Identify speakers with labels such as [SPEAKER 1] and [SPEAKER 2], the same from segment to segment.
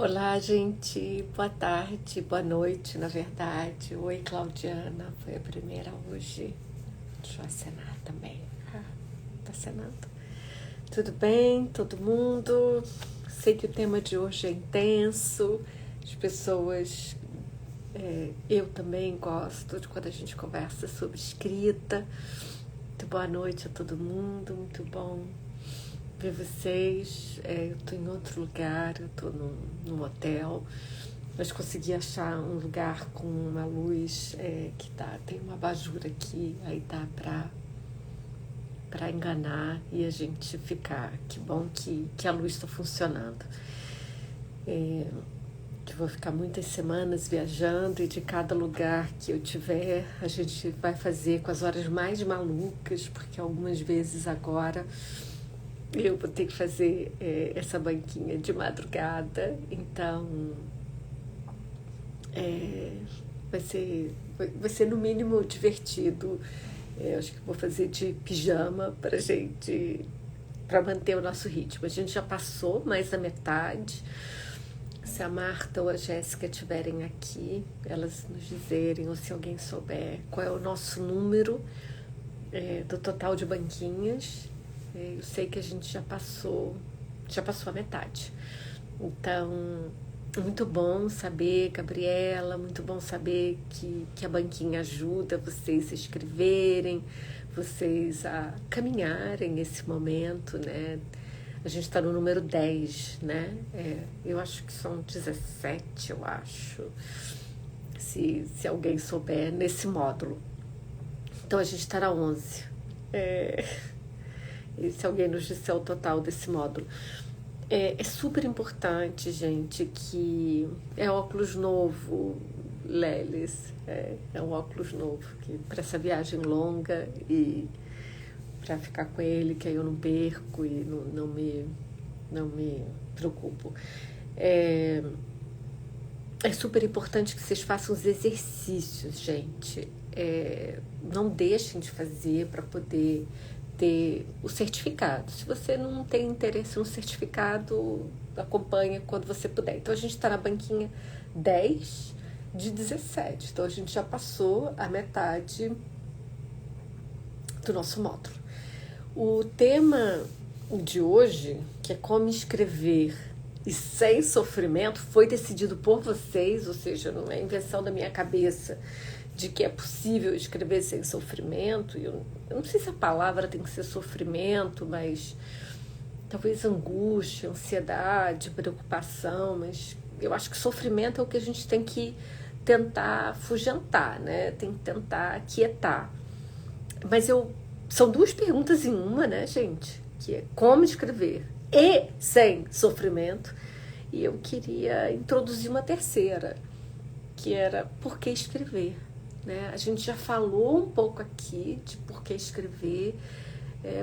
[SPEAKER 1] Olá, gente. Boa tarde, boa noite, na verdade. Oi, Claudiana. Foi a primeira hoje. Deixa eu acenar também. Tá acenando. Tudo bem, todo mundo? Sei que o tema de hoje é intenso. As pessoas... eu também gosto de quando a gente conversa sobre escrita. Muito boa noite a todo mundo. Muito bom ver vocês. Eu tô em outro lugar, eu tô num hotel, mas consegui achar um lugar com uma luz que tem uma abajur aqui, aí dá pra enganar e a gente ficar. Que bom que a luz está funcionando. Que vou ficar muitas semanas viajando e de cada lugar que eu tiver a gente vai fazer com as horas mais malucas, porque algumas vezes agora eu vou ter que fazer essa banquinha de madrugada, então vai ser no mínimo divertido. Acho que vou fazer de pijama para manter o nosso ritmo. A gente já passou mais da metade. Se a Marta ou a Jéssica estiverem aqui, elas nos dizerem, ou se alguém souber qual é o nosso número do total de banquinhas. Eu sei que a gente já passou a metade. Então, muito bom saber, Gabriela, muito bom saber que a banquinha ajuda vocês a escreverem, vocês a caminharem esse momento, né? A gente está no número 10, né? Eu acho que são 17, eu acho, se alguém souber, nesse módulo. Então, a gente está na 11. E se alguém nos disser o total desse módulo. É super importante, gente, que é óculos novo, Lelis, é um óculos novo, que para essa viagem longa e para ficar com ele, que aí eu não perco e não me preocupo. É super importante que vocês façam os exercícios, gente. Não deixem de fazer para poder ter o certificado. Se você não tem interesse no certificado, acompanha quando você puder. Então, a gente está na banquinha 10 de 17. Então, a gente já passou a metade do nosso módulo. O tema de hoje, que é como escrever e sem sofrimento, foi decidido por vocês, ou seja, não é invenção da minha cabeça, de que é possível escrever sem sofrimento. Eu não sei se a palavra tem que ser sofrimento, mas talvez angústia, ansiedade, preocupação, mas eu acho que sofrimento é o que a gente tem que tentar afugentar, né? Tem que tentar aquietar. Mas são duas perguntas em uma, né, gente? Que é como escrever e sem sofrimento. E eu queria introduzir uma terceira, que era por que escrever. Né? A gente já falou um pouco aqui de por que escrever,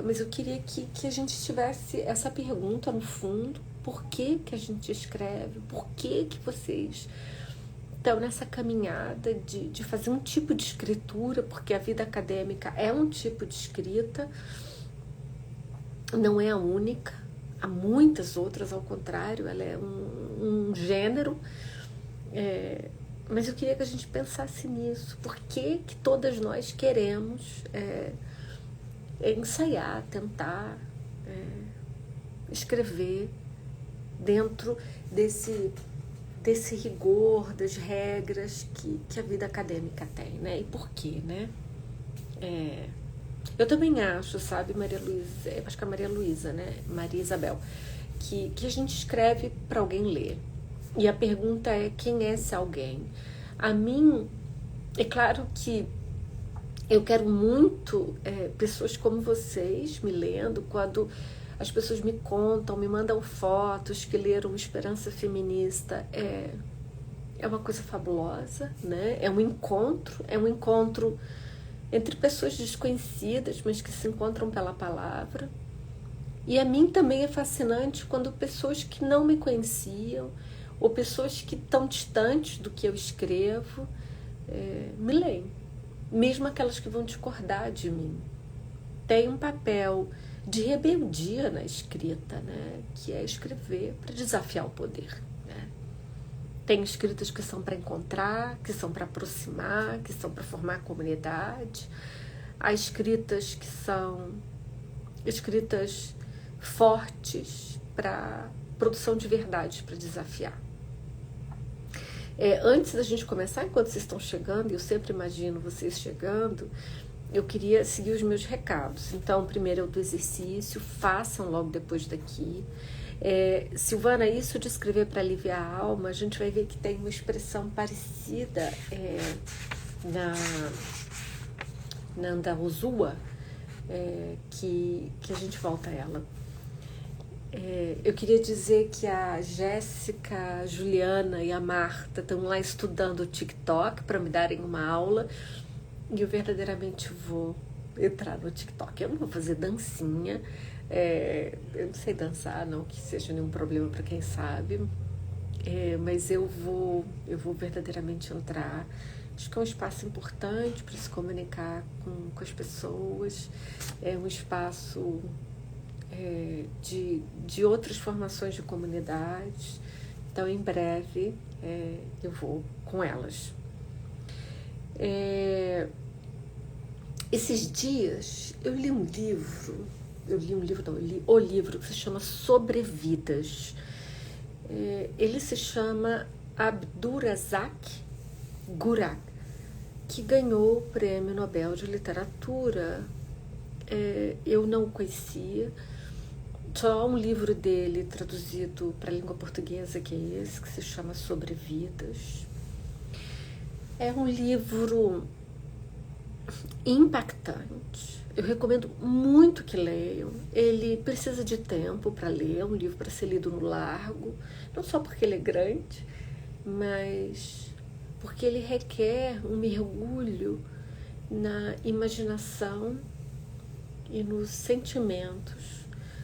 [SPEAKER 1] mas eu queria que a gente tivesse essa pergunta no fundo: por que a gente escreve? Por que vocês estão nessa caminhada de fazer um tipo de escritura? Porque a vida acadêmica é um tipo de escrita, não é a única, há muitas outras, ao contrário, ela é um gênero. Mas eu queria que a gente pensasse nisso. Por que todas nós queremos ensaiar, tentar escrever dentro desse rigor, das regras que a vida acadêmica tem, né? E por quê, né? Eu também acho, sabe, Maria Luísa, eu acho que é Maria Luísa, né? Maria Isabel, que a gente escreve para alguém ler. E a pergunta é: quem é esse alguém? A mim, é claro que eu quero muito pessoas como vocês me lendo. Quando as pessoas me contam, me mandam fotos que leram Esperança Feminista, é uma coisa fabulosa, né? É um encontro entre pessoas desconhecidas, mas que se encontram pela palavra. E a mim também é fascinante quando pessoas que não me conheciam, ou pessoas que estão distantes do que eu escrevo, me leem. Mesmo aquelas que vão discordar de mim. Tem um papel de rebeldia na escrita, né? Que é escrever para desafiar o poder, né? Tem escritas que são para encontrar, que são para aproximar, que são para formar comunidade. Há escritas que são escritas fortes para produção de verdades, para desafiar. Antes da gente começar, enquanto vocês estão chegando, eu sempre imagino vocês chegando, eu queria seguir os meus recados. Então, primeiro é o do exercício, façam logo depois daqui. Silvana, isso de escrever para aliviar a alma, a gente vai ver que tem uma expressão parecida na Andaluzua, que a gente volta a ela. Eu queria dizer que a Jéssica, a Juliana e a Marta estão lá estudando o TikTok para me darem uma aula, e eu verdadeiramente vou entrar no TikTok. Eu não vou fazer dancinha, eu não sei dançar, não que seja nenhum problema para quem sabe, mas eu vou verdadeiramente entrar. Acho que é um espaço importante para se comunicar com as pessoas, é um espaço de outras formações de comunidade. Então, em breve, eu vou com elas. Esses dias, eu li o livro que se chama Sobrevidas. Ele se chama Abdulrazak Gurab, que ganhou o Prêmio Nobel de Literatura. Eu não o conhecia. Só um livro dele traduzido para a língua portuguesa, que é esse, que se chama Sobrevidas. É um livro impactante. Eu recomendo muito que leiam. Ele precisa de tempo para ler, é um livro para ser lido no largo, não só porque ele é grande, mas porque ele requer um mergulho na imaginação e nos sentimentos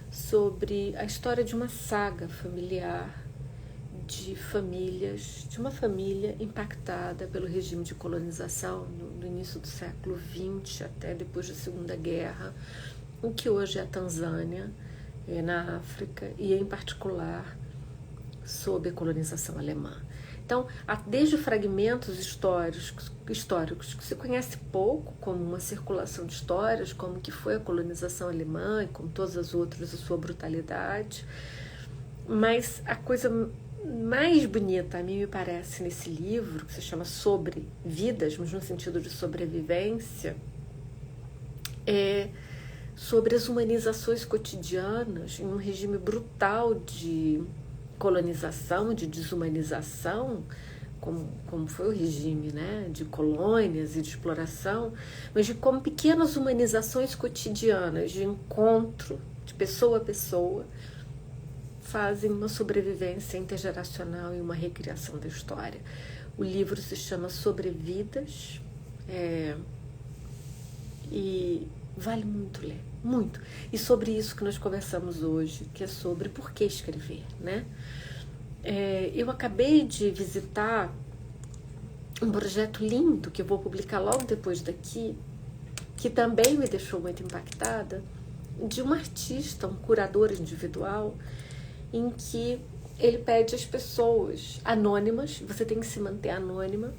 [SPEAKER 1] sobre a história de uma saga familiar, de uma família impactada pelo regime de colonização no início do século XX até depois da Segunda Guerra, o que hoje é a Tanzânia, na África, e em particular sob a colonização alemã. Então, desde fragmentos históricos que se conhece pouco, como uma circulação de histórias, como que foi a colonização alemã e como todas as outras, a sua brutalidade. Mas a coisa mais bonita, a mim me parece, nesse livro, que se chama Sobre Vidas, mas no sentido de sobrevivência, é sobre as humanizações cotidianas em um regime brutal de colonização, de desumanização, como foi o regime, né, de colônias e de exploração, mas de como pequenas humanizações cotidianas, de encontro de pessoa a pessoa, fazem uma sobrevivência intergeracional e uma recriação da história. O livro se chama Sobrevidas, e vale muito ler, muito. E sobre isso que nós conversamos hoje, que é sobre por que escrever, né? Eu acabei de visitar um projeto lindo que eu vou publicar logo depois daqui, que também me deixou muito impactada, de um artista, um curador individual, em que ele pede às pessoas anônimas, você tem que se manter anônima,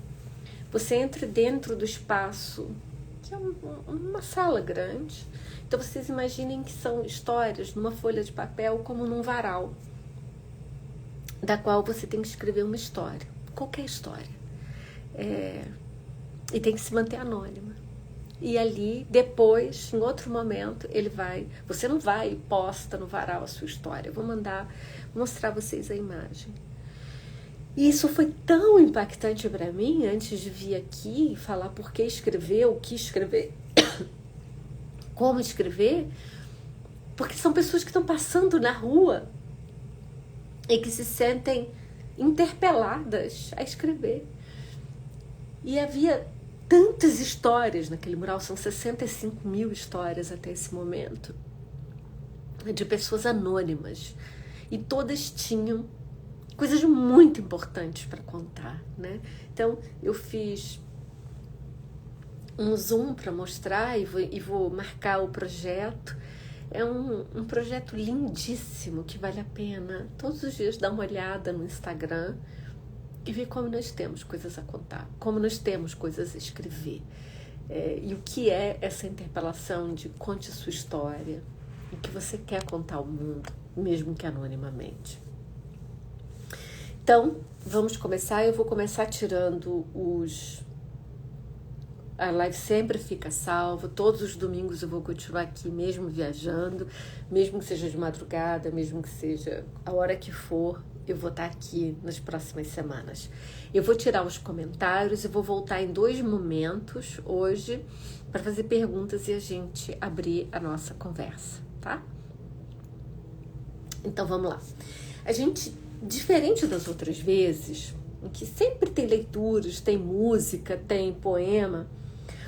[SPEAKER 1] você entra dentro do espaço, que é uma sala grande. Então vocês imaginem que são histórias numa folha de papel como num varal, da qual você tem que escrever uma história, qualquer história, e tem que se manter anônima. E ali, depois, em outro momento, você não vai e posta no varal a sua história. Eu vou mostrar a vocês a imagem. E isso foi tão impactante para mim, antes de vir aqui e falar por que escrever, o que escrever, como escrever, porque são pessoas que estão passando na rua e que se sentem interpeladas a escrever. E havia tantas histórias naquele mural, são 65 mil histórias até esse momento, de pessoas anônimas, e todas tinham coisas muito importantes para contar, né? Então, eu fiz um zoom para mostrar e vou marcar o projeto. É um projeto lindíssimo que vale a pena todos os dias dar uma olhada no Instagram. e ver como nós temos coisas a contar, como nós temos coisas a escrever. E o que é essa interpelação de conte sua história, o que você quer contar ao mundo, mesmo que anonimamente. Então, vamos começar. Eu vou começar tirando a live sempre fica salva, todos os domingos eu vou continuar aqui mesmo viajando, mesmo que seja de madrugada, mesmo que seja a hora que for, eu vou estar aqui nas próximas semanas. Eu vou tirar os comentários e vou voltar em 2 momentos hoje para fazer perguntas e a gente abrir a nossa conversa, tá? Então vamos lá. A gente, diferente das outras vezes, em que sempre tem leituras, tem música, tem poema,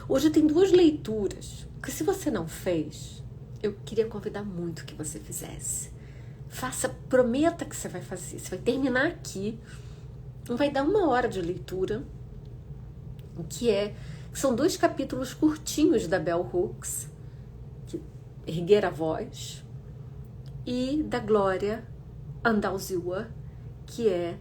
[SPEAKER 1] hoje tem 2 leituras, que se você não fez, eu queria convidar muito que você fizesse. Faça, prometa que você vai fazer, você vai terminar aqui, vai dar 1 hora de leitura, que são 2 capítulos curtinhos da Bell Hooks, que Erguer a Voz, e da Glória Andalziua, que é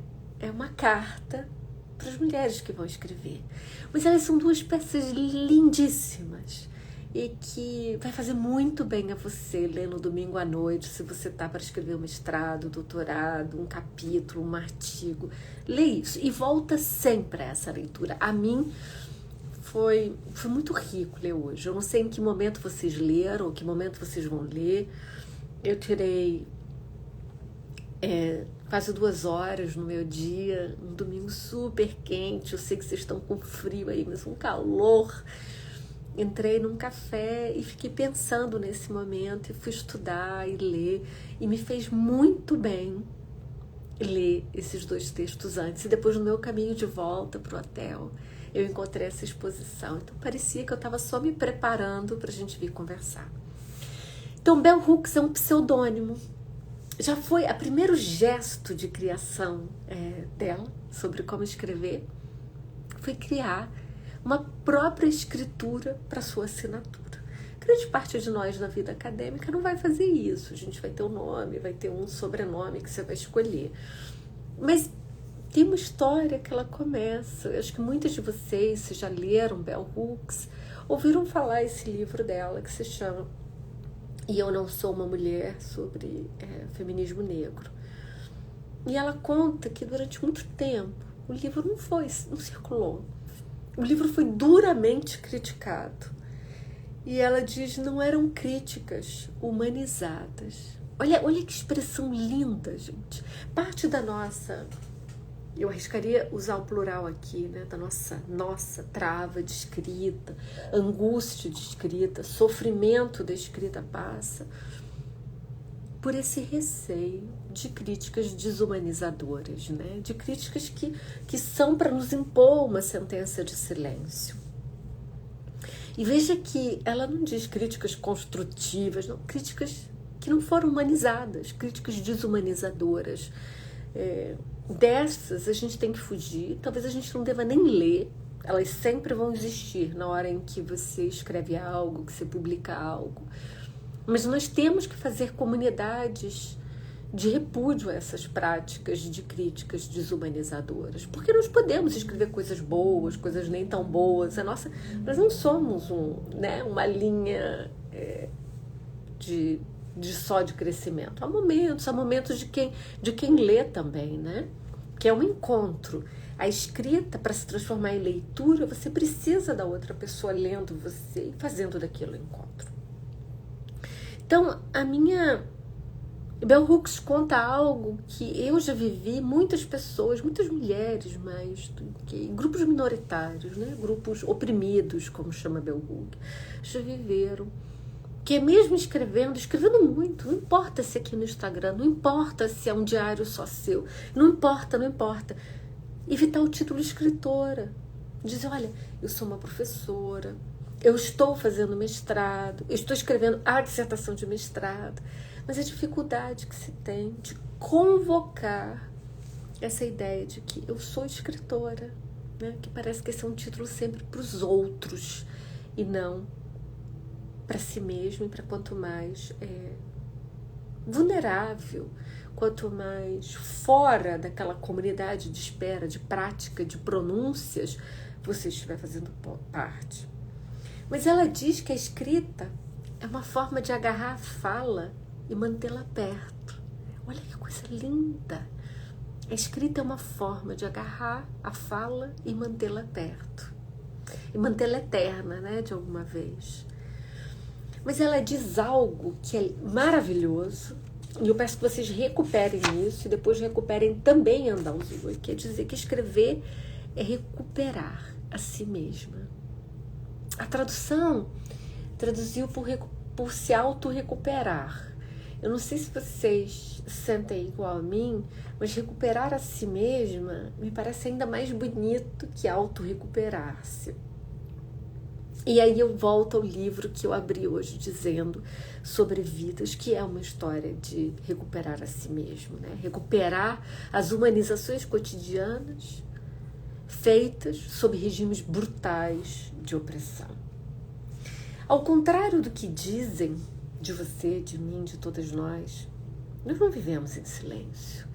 [SPEAKER 1] uma carta para as mulheres que vão escrever. Mas elas são 2 peças lindíssimas e que vai fazer muito bem a você ler no domingo à noite, se você está para escrever um mestrado, doutorado, um capítulo, um artigo. Lê isso e volta sempre a essa leitura. A mim foi muito rico ler hoje. Eu não sei em que momento vocês leram, ou que momento vocês vão ler. Eu tirei quase 2 horas no meu dia, um domingo super quente. Eu sei que vocês estão com frio aí, mas um calor. Entrei num café e fiquei pensando nesse momento e fui estudar e ler, e me fez muito bem ler esses 2 textos antes. E depois, no meu caminho de volta para o hotel, eu encontrei essa exposição. Então parecia que eu estava só me preparando para a gente vir conversar. Então Bell Hooks é um pseudônimo. Já foi o primeiro gesto de criação dela sobre como escrever, foi criar uma própria escritura para sua assinatura. Grande parte de nós na vida acadêmica não vai fazer isso. A gente vai ter um nome, vai ter um sobrenome que você vai escolher. Mas tem uma história que ela começa. Eu acho que muitas de vocês, se já leram Bell Hooks, ouviram falar esse livro dela que se chama E Eu Não Sou Uma Mulher, sobre feminismo negro. E ela conta que durante muito tempo o livro não circulou. O livro foi duramente criticado. E ela diz, não eram críticas humanizadas. Olha que expressão linda, gente. Parte da nossa, eu arriscaria usar o plural aqui, né? Da nossa trava de escrita, angústia de escrita, sofrimento da escrita passa por esse receio de críticas desumanizadoras, né? De críticas que são para nos impor uma sentença de silêncio. E veja que ela não diz críticas construtivas, não, críticas que não foram humanizadas, críticas desumanizadoras. Dessas a gente tem que fugir, talvez a gente não deva nem ler, elas sempre vão existir na hora em que você escreve algo, que você publica algo. Mas nós temos que fazer comunidades de repúdio a essas práticas de críticas desumanizadoras. Porque nós podemos escrever coisas boas, coisas nem tão boas. Nós não somos uma linha só de crescimento. Há momentos de quem lê também, né? Que é um encontro. A escrita, para se transformar em leitura, você precisa da outra pessoa lendo você e fazendo daquilo encontro. Então, a minha Bell Hooks conta algo que eu já vivi, muitas pessoas, muitas mulheres, mas grupos minoritários, né? Grupos oprimidos, como chama Bell Hooks, já viveram. Que é mesmo escrevendo muito, não importa se é aqui no Instagram, não importa se é um diário só seu, não importa. Evitar o título escritora. Dizer, olha, eu sou uma professora, eu estou fazendo mestrado, eu estou escrevendo a dissertação de mestrado, mas a dificuldade que se tem de convocar essa ideia de que eu sou escritora, né? Que parece que esse é um título sempre para os outros e não para si mesmo e para quanto mais vulnerável, quanto mais fora daquela comunidade de espera, de prática, de pronúncias, você estiver fazendo parte. Mas ela diz que a escrita é uma forma de agarrar a fala e mantê-la perto. Olha que coisa linda! A escrita é uma forma de agarrar a fala e mantê-la perto. E mantê-la eterna, né, de alguma vez. Mas ela diz algo que é maravilhoso, e eu peço que vocês recuperem isso e depois recuperem também Andalzua, que é dizer que escrever é recuperar a si mesma. A tradução traduziu por se auto-recuperar. Eu não sei se vocês sentem igual a mim, mas recuperar a si mesma me parece ainda mais bonito que auto-recuperar-se. E aí eu volto ao livro que eu abri hoje dizendo sobre vidas, que é uma história de recuperar a si mesmo, né? Recuperar as humanizações cotidianas feitas sob regimes brutais de opressão. Ao contrário do que dizem de você, de mim, de todas nós não vivemos em silêncio.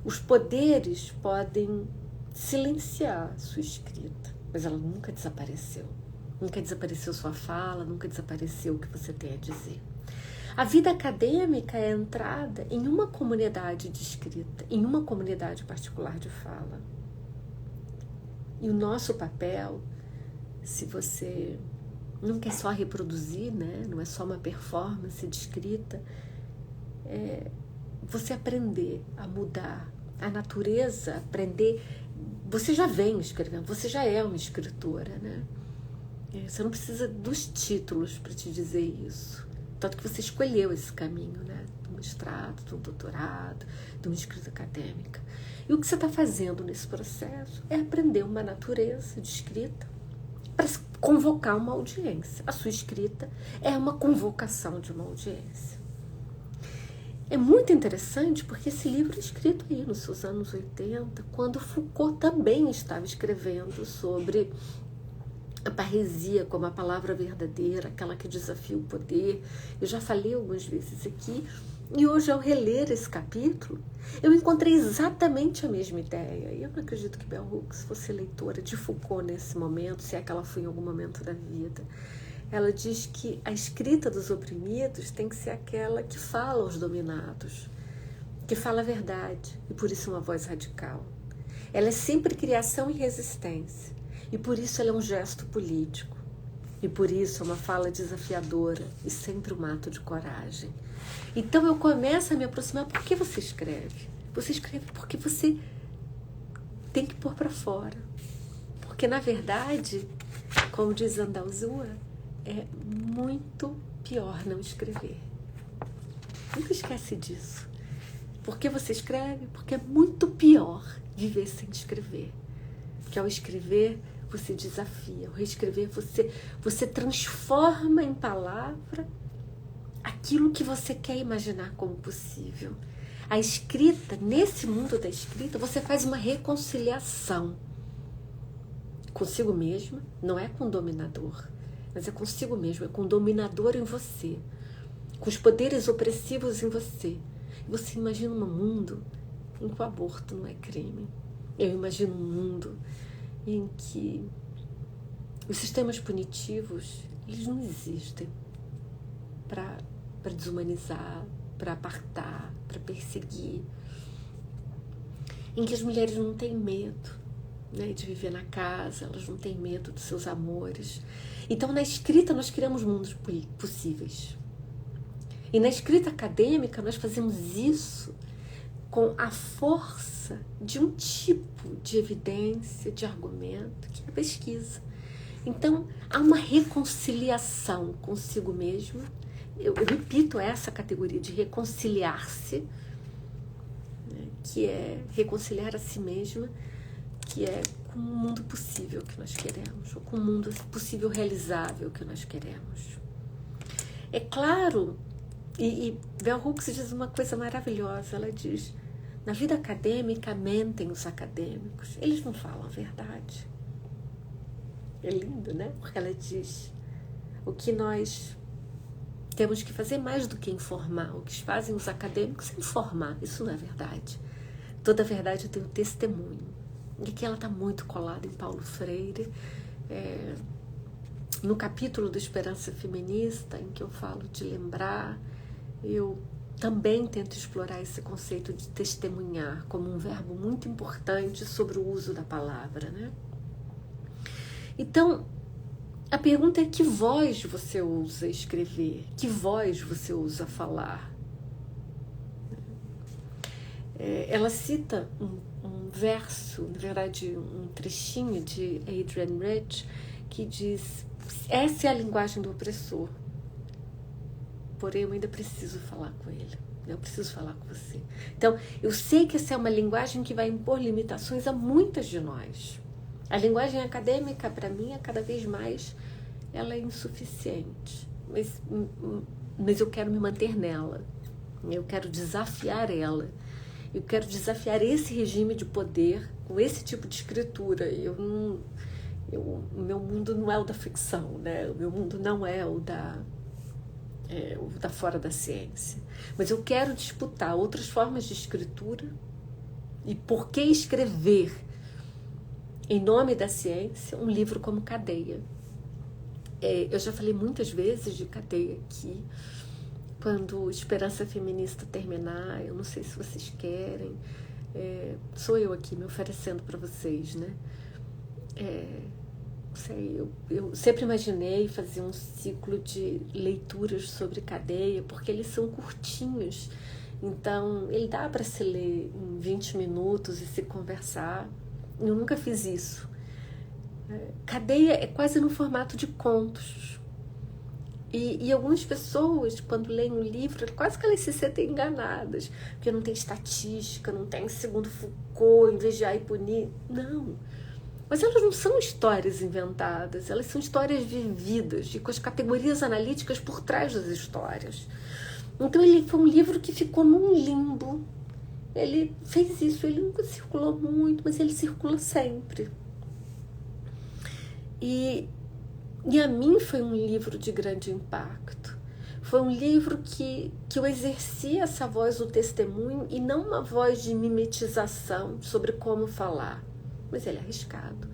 [SPEAKER 1] Os poderes podem silenciar sua escrita, mas ela nunca desapareceu. Nunca desapareceu sua fala, nunca desapareceu o que você tem a dizer. A vida acadêmica é a entrada em uma comunidade de escrita, em uma comunidade particular de fala. E o nosso papel, se você não quer só reproduzir, né? Não é só uma performance de escrita, é você aprender a mudar a natureza, aprender. Você já vem escrevendo, você já é uma escritora, né? Você não precisa dos títulos para te dizer isso. Tanto que você escolheu esse caminho, né? Do mestrado, do doutorado, de uma escrita acadêmica. E o que você está fazendo nesse processo é aprender uma natureza de escrita para convocar uma audiência. A sua escrita é uma convocação de uma audiência. É muito interessante porque esse livro é escrito aí nos seus anos 80, quando Foucault também estava escrevendo sobre a parresia como a palavra verdadeira, aquela que desafia o poder. Eu já falei algumas vezes aqui, e hoje ao reler esse capítulo, eu encontrei exatamente a mesma ideia. E eu não acredito que Bell Hooks fosse leitora de Foucault nesse momento, se é que ela foi em algum momento da vida. Ela diz que a escrita dos oprimidos tem que ser aquela que fala aos dominados, que fala a verdade, e por isso uma voz radical. Ela é sempre criação e resistência. E por isso ela é um gesto político. E por isso é uma fala desafiadora e sempre um ato de coragem. Então eu começo a me aproximar. Por que você escreve? Você escreve porque você tem que pôr para fora. Porque, na verdade, como diz Andalzua, é muito pior não escrever. Nunca esquece disso. Por que você escreve? Porque é muito pior viver sem escrever. Porque ao escrever, você desafia. Ao reescrever, você transforma em palavra aquilo que você quer imaginar como possível. A escrita, nesse mundo da escrita, você faz uma reconciliação consigo mesma, não é com o dominador, mas é consigo mesmo, é com o dominador em você, com os poderes opressivos em você. Você imagina um mundo em que o aborto não é crime. Eu imagino um mundo em que os sistemas punitivos, eles não existem para desumanizar, para apartar, para perseguir, em que as mulheres não têm medo, né, de viver na casa, elas não têm medo dos seus amores. Então, na escrita, nós criamos mundos possíveis. E na escrita acadêmica, nós fazemos isso com a força de um tipo de evidência, de argumento, que é a pesquisa. Então, há uma reconciliação consigo mesmo. Eu repito essa categoria de reconciliar-se, né, que é reconciliar a si mesma, que é com o mundo possível que nós queremos, ou com o mundo possível realizável que nós queremos. É claro, e Bell Hooks diz uma coisa maravilhosa, ela diz: na vida acadêmica mentem os acadêmicos, eles não falam a verdade. É lindo, né? Porque ela diz: o que nós Temos que fazer mais do que informar. O que fazem os acadêmicos é informar. Isso não é verdade. Toda verdade tem o testemunho. E aqui ela está muito colada em Paulo Freire. No capítulo do Esperança Feminista, em que eu falo de lembrar, eu também tento explorar esse conceito de testemunhar como um verbo muito importante sobre o uso da palavra, né? Então, a pergunta é: que voz você usa escrever? Que voz você usa falar? Ela cita um verso, na verdade um trechinho de Adrienne Rich, que diz: essa é a linguagem do opressor, porém eu ainda preciso falar com ele, eu preciso falar com você. Então, eu sei que essa é uma linguagem que vai impor limitações a muitas de nós. A linguagem acadêmica, para mim, é cada vez mais, ela é insuficiente, mas eu quero me manter nela, eu quero desafiar ela, eu quero desafiar esse regime de poder com esse tipo de escritura. O meu mundo não é o da ficção, né? O meu mundo não é o da fora da ciência, mas eu quero disputar outras formas de escritura. E por que escrever em nome da ciência um livro como Cadeia? Eu já falei muitas vezes de Cadeia aqui. Quando Esperança Feminista terminar, eu não sei se vocês querem, sou eu aqui me oferecendo para vocês, né? Eu sempre imaginei fazer um ciclo de leituras sobre Cadeia, porque eles são curtinhos, então ele dá para se ler em 20 minutos e se conversar. Eu nunca fiz isso. Cadeia é quase no formato de contos. E algumas pessoas, quando leem um livro, quase que elas se sentem enganadas, porque não tem estatística, não tem, segundo Foucault, investigar e punir. Não. Mas elas não são histórias inventadas, elas são histórias vividas e com as categorias analíticas por trás das histórias. Então ele foi um livro que ficou num limbo. Ele fez isso, ele nunca circulou muito, mas ele circula sempre. E a mim foi um livro de grande impacto. Foi um livro que eu exerci essa voz do testemunho e não uma voz de mimetização sobre como falar. Mas ele é arriscado.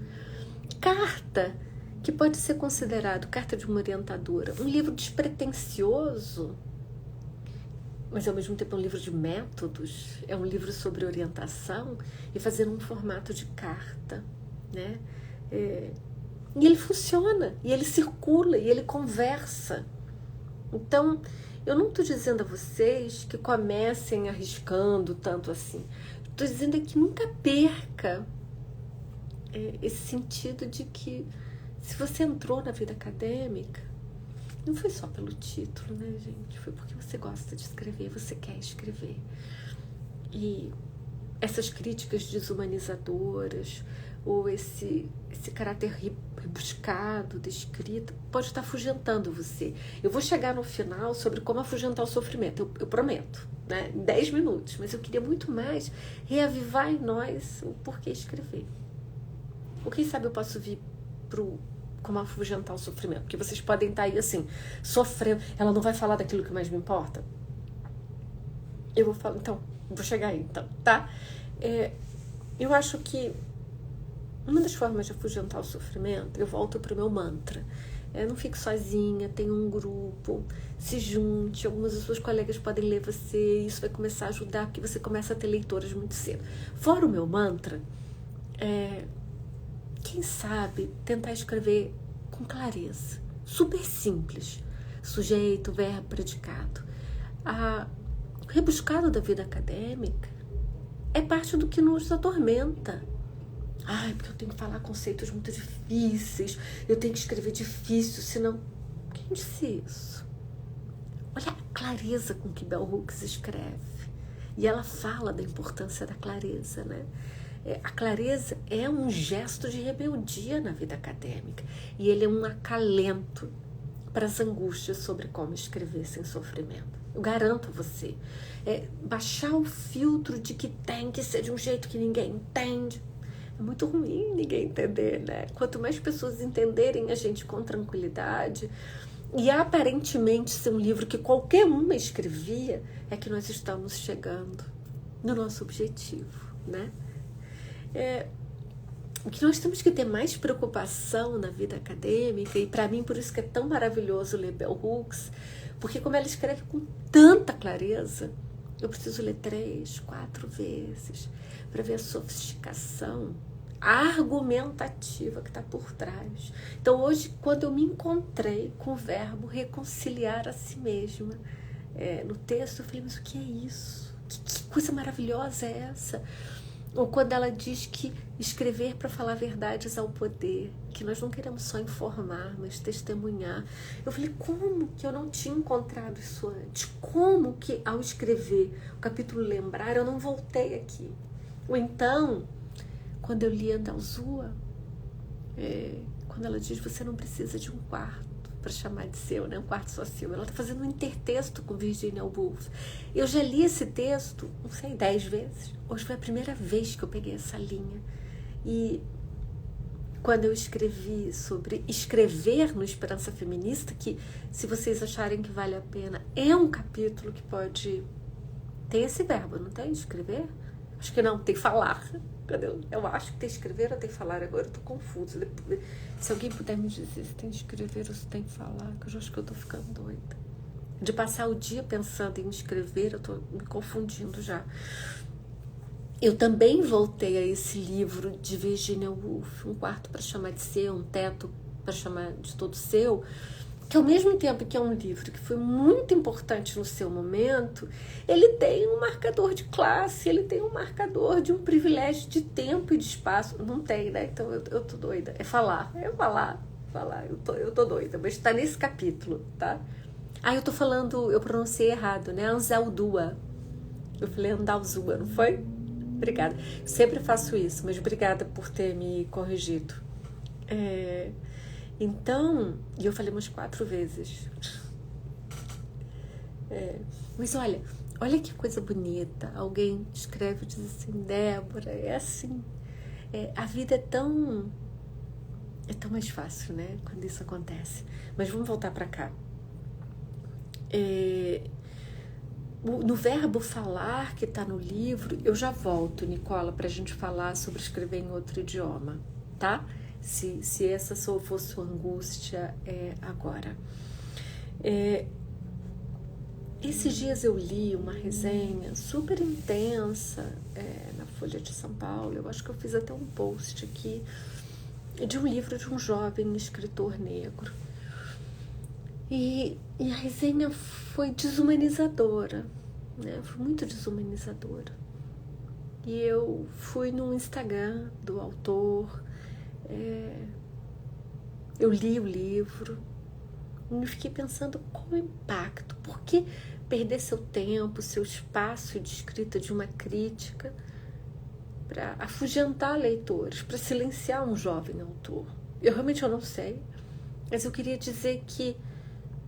[SPEAKER 1] Carta, que pode ser considerado carta de uma orientadora, um livro despretensioso, mas ao mesmo tempo é um livro de métodos, é um livro sobre orientação e fazer um formato de carta, né? E ele funciona, e ele circula, e ele conversa. Então, eu não estou dizendo a vocês que comecem arriscando tanto assim. Estou dizendo que nunca perca esse sentido de que se você entrou na vida acadêmica, não foi só pelo título, né, gente? Foi porque você gosta de escrever, você quer escrever. E essas críticas desumanizadoras, ou esse caráter rebuscado da escrita, pode estar afugentando você. Eu vou chegar no final sobre como afugentar o sofrimento, eu prometo, né? Em 10 minutos, mas eu queria muito mais reavivar em nós o porquê escrever. Ou quem sabe eu posso vir pro como afugentar o sofrimento, porque vocês podem estar aí assim, sofrendo, ela não vai falar daquilo que mais me importa? Eu vou falar, então, vou chegar aí, então, tá? Eu acho que uma das formas de afugentar o sofrimento, eu volto pro meu mantra. Não fique sozinha, tem um grupo, se junte, algumas das suas colegas podem ler você, isso vai começar a ajudar, porque você começa a ter leitoras muito cedo. Fora o meu mantra, quem sabe tentar escrever com clareza, super simples, sujeito, verbo, predicado. O rebuscado da vida acadêmica é parte do que nos atormenta. Porque eu tenho que falar conceitos muito difíceis, eu tenho que escrever difícil, senão... Quem disse isso? Olha a clareza com que Bell Hooks escreve. E ela fala da importância da clareza, né? A clareza é um gesto de rebeldia na vida acadêmica. E ele é um acalento para as angústias sobre como escrever sem sofrimento. Eu garanto a você. Baixar o filtro de que tem que ser de um jeito que ninguém entende. É muito ruim ninguém entender, né? Quanto mais pessoas entenderem a gente com tranquilidade, e aparentemente ser um livro que qualquer uma escrevia, é que nós estamos chegando no nosso objetivo, né? O que nós temos que ter mais preocupação na vida acadêmica, e para mim por isso que é tão maravilhoso ler Bell Hooks, porque como ela escreve com tanta clareza, eu preciso ler 3, 4 vezes para ver a sofisticação argumentativa que está por trás. Então hoje, quando eu me encontrei com o verbo reconciliar a si mesma no texto, eu falei, mas o que é isso? Que coisa maravilhosa é essa? Ou quando ela diz que escrever para falar verdades ao poder, que nós não queremos só informar, mas testemunhar. Eu falei, como que eu não tinha encontrado isso antes? Como que ao escrever o capítulo Lembrar, eu não voltei aqui? Ou então, quando eu li Andalzua, quando ela diz, você não precisa de um quarto para chamar de seu, né? Um quarto só seu. Ela está fazendo um intertexto com Virginia Woolf. Eu já li esse texto, não sei, 10 vezes. Hoje foi a primeira vez que eu peguei essa linha. E quando eu escrevi sobre escrever no Esperança Feminista, que se vocês acharem que vale a pena, é um capítulo que pode ter esse verbo, não tem? Escrever? Acho que não, tem falar. Eu acho que tem escrever ou tem falar, agora eu tô confusa. Se alguém puder me dizer se tem escrever ou se tem falar, que eu já acho que eu tô ficando doida. De passar o dia pensando em escrever, eu tô me confundindo já. Eu também voltei a esse livro de Virginia Woolf, Um Quarto para Chamar de Seu, Um Teto para Chamar de Todo Seu, que ao mesmo tempo que é um livro que foi muito importante no seu momento, ele tem um marcador de classe, ele tem um marcador de um privilégio de tempo e de espaço. Não tem, né? Então eu tô doida. É falar. Eu tô doida, mas tá nesse capítulo, tá? Eu tô falando, eu pronunciei errado, né? Anzaldúa. Eu falei Andalzua, não foi? Obrigada. Eu sempre faço isso, mas obrigada por ter me corrigido. Então, e eu falei umas 4 vezes. Mas olha que coisa bonita. Alguém escreve e diz assim, Débora, é assim. A vida é tão mais fácil, né? Quando isso acontece. Mas vamos voltar para cá. No verbo falar que está no livro, eu já volto, Nicola, para a gente falar sobre escrever em outro idioma, tá? Se essa for sua angústia agora. Esses dias eu li uma resenha super intensa na Folha de São Paulo, eu acho que eu fiz até um post aqui, de um livro de um jovem escritor negro. E a resenha foi desumanizadora, né? Foi muito desumanizadora. E eu fui no Instagram do autor, eu li o livro e fiquei pensando qual o impacto, por que perder seu tempo, seu espaço de escrita de uma crítica para afugentar leitores, para silenciar um jovem autor. Eu realmente não sei, mas eu queria dizer que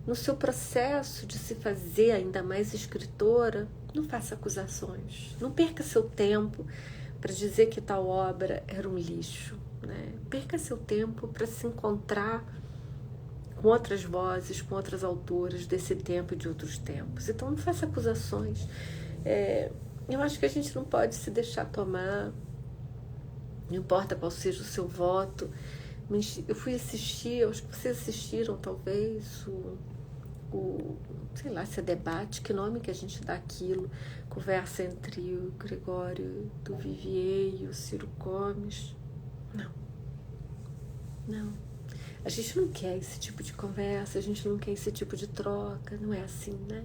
[SPEAKER 1] no seu processo de se fazer ainda mais escritora, não faça acusações, não perca seu tempo para dizer que tal obra era um lixo, né? Perca seu tempo para se encontrar com outras vozes, com outras autoras desse tempo e de outros tempos. Então não faça acusações. Eu acho que a gente não pode se deixar tomar, não importa qual seja o seu voto. Eu fui assistir, acho que vocês assistiram talvez sei lá, se é debate, que nome que a gente dá aquilo, conversa entre o Gregório do Vivier e o Ciro Gomes. Não. A gente não quer esse tipo de conversa, a gente não quer esse tipo de troca, não é assim, né?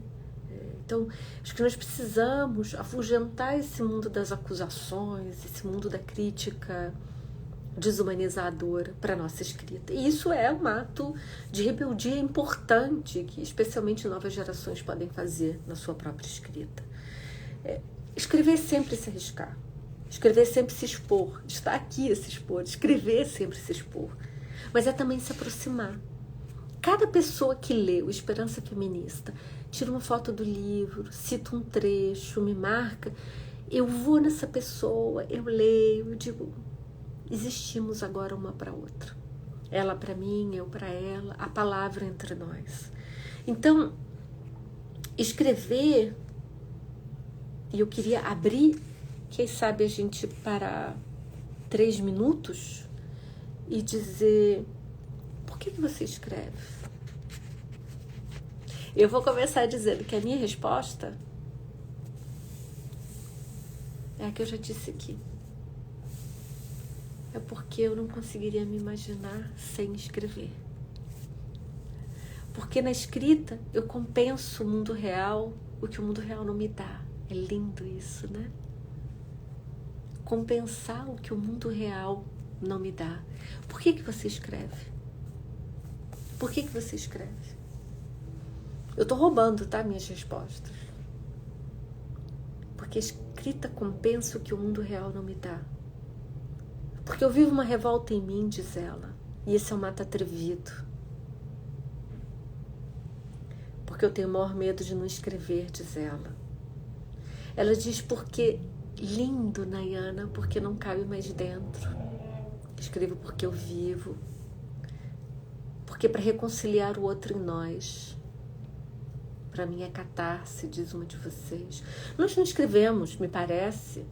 [SPEAKER 1] Então, acho que nós precisamos afugentar esse mundo das acusações, esse mundo da crítica desumanizadora para a nossa escrita. E isso é um ato de rebeldia importante que especialmente novas gerações podem fazer na sua própria escrita. Escrever sempre se arriscar. Escrever sempre se expor. Estar aqui a se expor. Escrever sempre se expor. Mas é também se aproximar. Cada pessoa que lê o Esperança Feminista, tira uma foto do livro, cita um trecho, me marca, eu vou nessa pessoa, eu leio, eu digo, existimos agora uma para outra. ela para mim, eu para ela, a palavra entre nós. Então, escrever, e eu queria abrir, quem sabe a gente parar 3 minutos e dizer, por que você escreve? Eu vou começar dizendo que a minha resposta é a que eu já disse aqui. É porque eu não conseguiria me imaginar sem escrever. Porque na escrita eu compenso o mundo real, o que o mundo real não me dá. É lindo isso, né? Compensar o que o mundo real não me dá. Por que você escreve? Por que você escreve? Eu tô roubando, tá? Minhas respostas. Porque a escrita compensa o que o mundo real não me dá. Porque eu vivo uma revolta em mim, diz ela. E esse é um mato atrevido. Porque eu tenho o maior medo de não escrever, diz ela. Ela diz porque, lindo, Nayana, porque não cabe mais dentro. Escrevo porque eu vivo. Porque para reconciliar o outro em nós. Para mim é catarse, diz uma de vocês. Nós não escrevemos, me parece,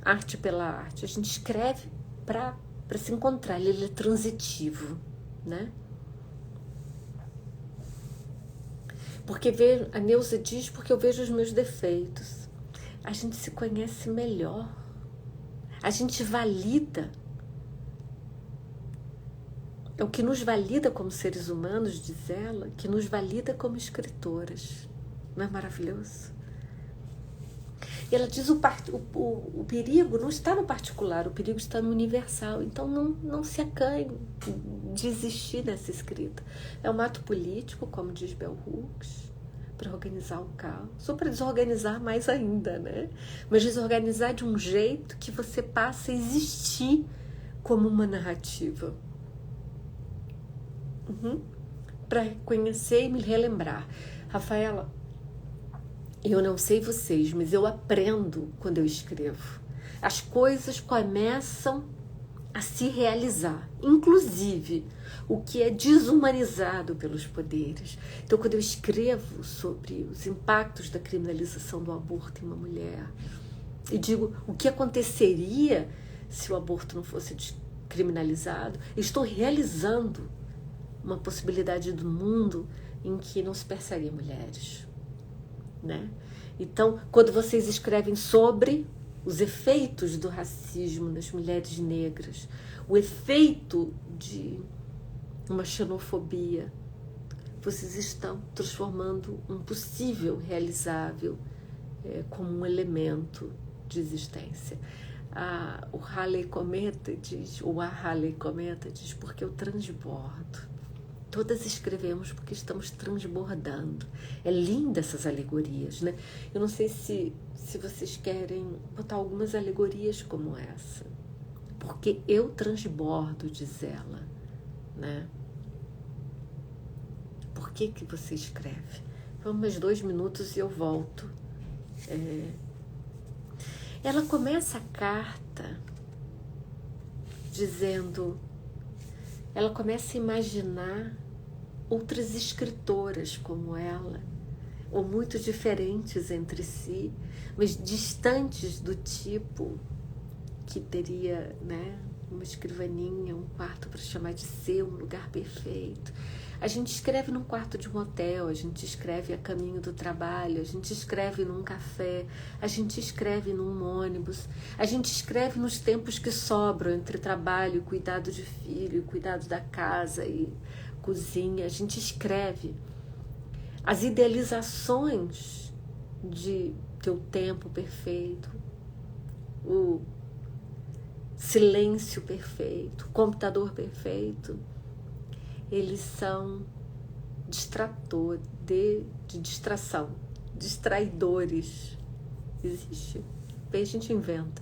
[SPEAKER 1] arte pela arte. A gente escreve para se encontrar, ele é transitivo, né? Porque a Neuza diz, porque eu vejo os meus defeitos. A gente se conhece melhor. A gente valida. É o que nos valida como seres humanos, diz ela, que nos valida como escritoras. Não é maravilhoso? E ela diz o perigo não está no particular, o perigo está no universal. Então não se acanhe de existir nessa escrita. É um ato político, como diz Bell Hooks, para organizar o caos, ou para desorganizar mais ainda, né? Mas desorganizar de um jeito que você passa a existir como uma narrativa. Para conhecer e me relembrar. Rafaela, eu não sei vocês, mas eu aprendo quando eu escrevo. As coisas começam a se realizar, inclusive o que é desumanizado pelos poderes. Então, quando eu escrevo sobre os impactos da criminalização do aborto em uma mulher, e digo o que aconteceria se o aborto não fosse criminalizado, eu estou realizando uma possibilidade do mundo em que não se perseguem mulheres. Né? Então, quando vocês escrevem sobre os efeitos do racismo nas mulheres negras, o efeito de uma xenofobia, vocês estão transformando um possível realizável como um elemento de existência. O Halley Cometa diz, ou a Halley Cometa diz, porque eu transbordo. Todas escrevemos porque estamos transbordando. É linda essas alegorias, né? Eu não sei se vocês querem botar algumas alegorias como essa. Porque eu transbordo, diz ela, né? Por que você escreve? Vamos mais 2 minutos e eu volto. Ela começa a carta dizendo... Ela começa a imaginar outras escritoras como ela, ou muito diferentes entre si, mas distantes do tipo que teria, né, uma escrivaninha, um quarto para chamar de seu, um lugar perfeito. A gente escreve num quarto de um hotel, a gente escreve a caminho do trabalho, a gente escreve num café, a gente escreve num ônibus, a gente escreve nos tempos que sobram entre trabalho, cuidado de filho, cuidado da casa e cozinha. A gente escreve as idealizações de teu tempo perfeito, o silêncio perfeito, o computador perfeito. Eles são de distração, distraidores. Existe. Bem, a gente inventa.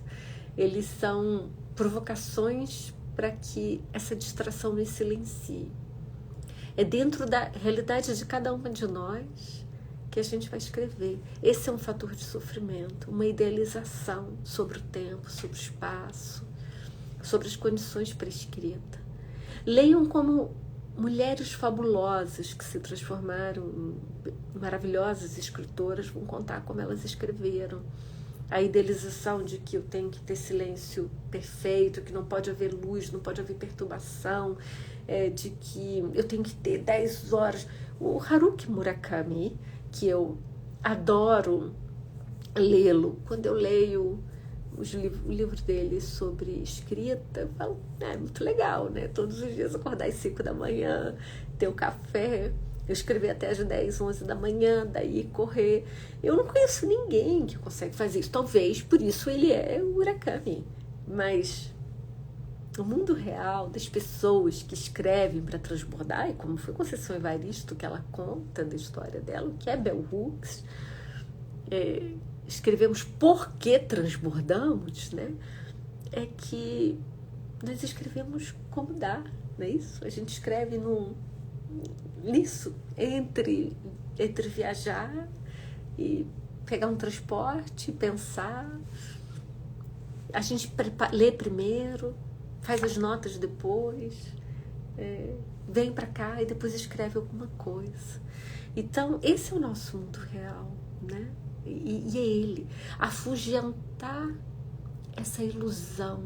[SPEAKER 1] Eles são provocações para que essa distração nos silencie. É dentro da realidade de cada uma de nós que a gente vai escrever. Esse é um fator de sofrimento, uma idealização sobre o tempo, sobre o espaço, sobre as condições para a escrita. Leiam como mulheres fabulosas que se transformaram em maravilhosas escritoras vão contar como elas escreveram. A idealização de que eu tenho que ter silêncio perfeito, que não pode haver luz, não pode haver perturbação, de que eu tenho que ter 10 horas. O Haruki Murakami, que eu adoro lê-lo, quando eu leio o livro dele sobre escrita, eu falo, é muito legal, né? Todos os dias acordar às 5 da manhã, ter o café, eu escrever até às 10, 11 da manhã, daí correr. Eu não conheço ninguém que consegue fazer isso. Talvez por isso ele é o Murakami. Mas o mundo real das pessoas que escrevem para transbordar, e como foi Conceição Evaristo que ela conta da história dela, que é Bell Hooks, escrevemos porque transbordamos, né? É que nós escrevemos como dá, não é isso? A gente escreve nisso, entre viajar e pegar um transporte, pensar. A gente lê primeiro, faz as notas depois, vem para cá e depois escreve alguma coisa. Então, esse é o nosso mundo real, né? E é ele. Afugentar essa ilusão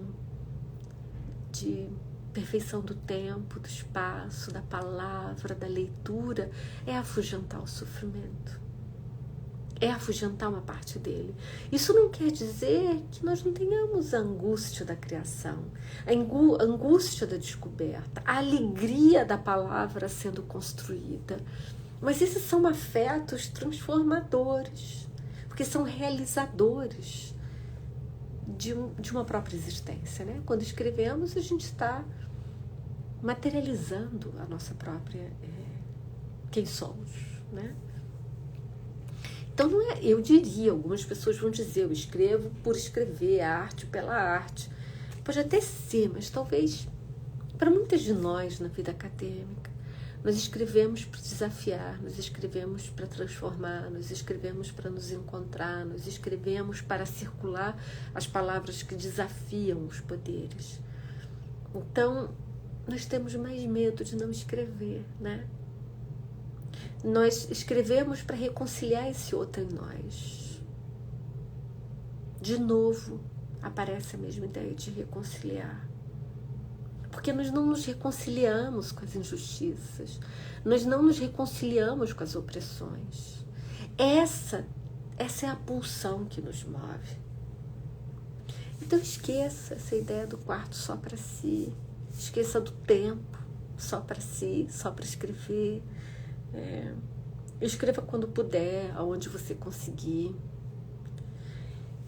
[SPEAKER 1] de perfeição do tempo, do espaço, da palavra, da leitura, é afugentar o sofrimento. É afugentar uma parte dele. Isso não quer dizer que nós não tenhamos a angústia da criação, a angústia da descoberta, a alegria da palavra sendo construída. Mas esses são afetos transformadores, porque são realizadores de uma própria existência, né? Quando escrevemos, a gente está materializando a nossa própria quem somos, né? Então, não é, eu diria, algumas pessoas vão dizer, eu escrevo por escrever, a arte pela arte. Pode até ser, mas talvez, para muitas de nós na vida acadêmica, nós escrevemos para desafiar, nós escrevemos para transformar, nós escrevemos para nos encontrar, nós escrevemos para circular as palavras que desafiam os poderes. Então, nós temos mais medo de não escrever, né? Nós escrevemos para reconciliar esse outro em nós. De novo, aparece a mesma ideia de reconciliar. Porque nós não nos reconciliamos com as injustiças. Nós não nos reconciliamos com as opressões. Essa é a pulsão que nos move. Então esqueça essa ideia do quarto só para si. Esqueça do tempo só para si, só para escrever. Escreva quando puder, aonde você conseguir.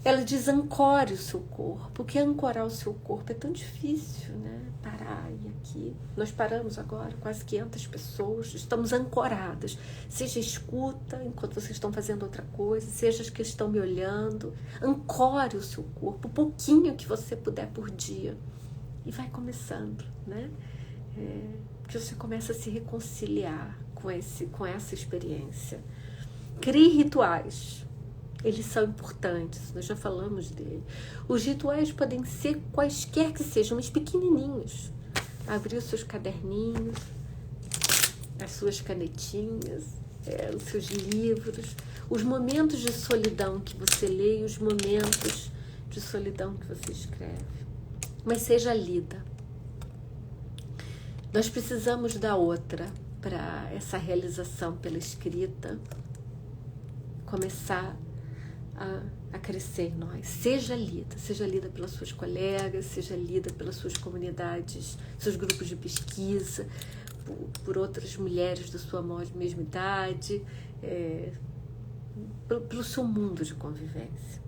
[SPEAKER 1] Ela diz, ancore o seu corpo. Porque ancorar o seu corpo é tão difícil, né? Parar e aqui. Nós paramos agora, quase 500 pessoas, estamos ancoradas. Seja escuta enquanto vocês estão fazendo outra coisa, seja as que estão me olhando. Ancore o seu corpo, o pouquinho que você puder por dia. E vai começando, né? Que você começa a se reconciliar com essa experiência. Crie rituais. Eles são importantes, nós já falamos dele. Os rituais podem ser quaisquer que sejam, mas pequenininhos. Abrir os seus caderninhos, as suas canetinhas, os seus livros, os momentos de solidão que você lê e os momentos de solidão que você escreve. Mas seja lida. Nós precisamos da outra para essa realização pela escrita começar a crescer em nós. Seja lida pelas suas colegas, seja lida pelas suas comunidades, seus grupos de pesquisa, por outras mulheres da sua mesma idade, pelo seu mundo de convivência.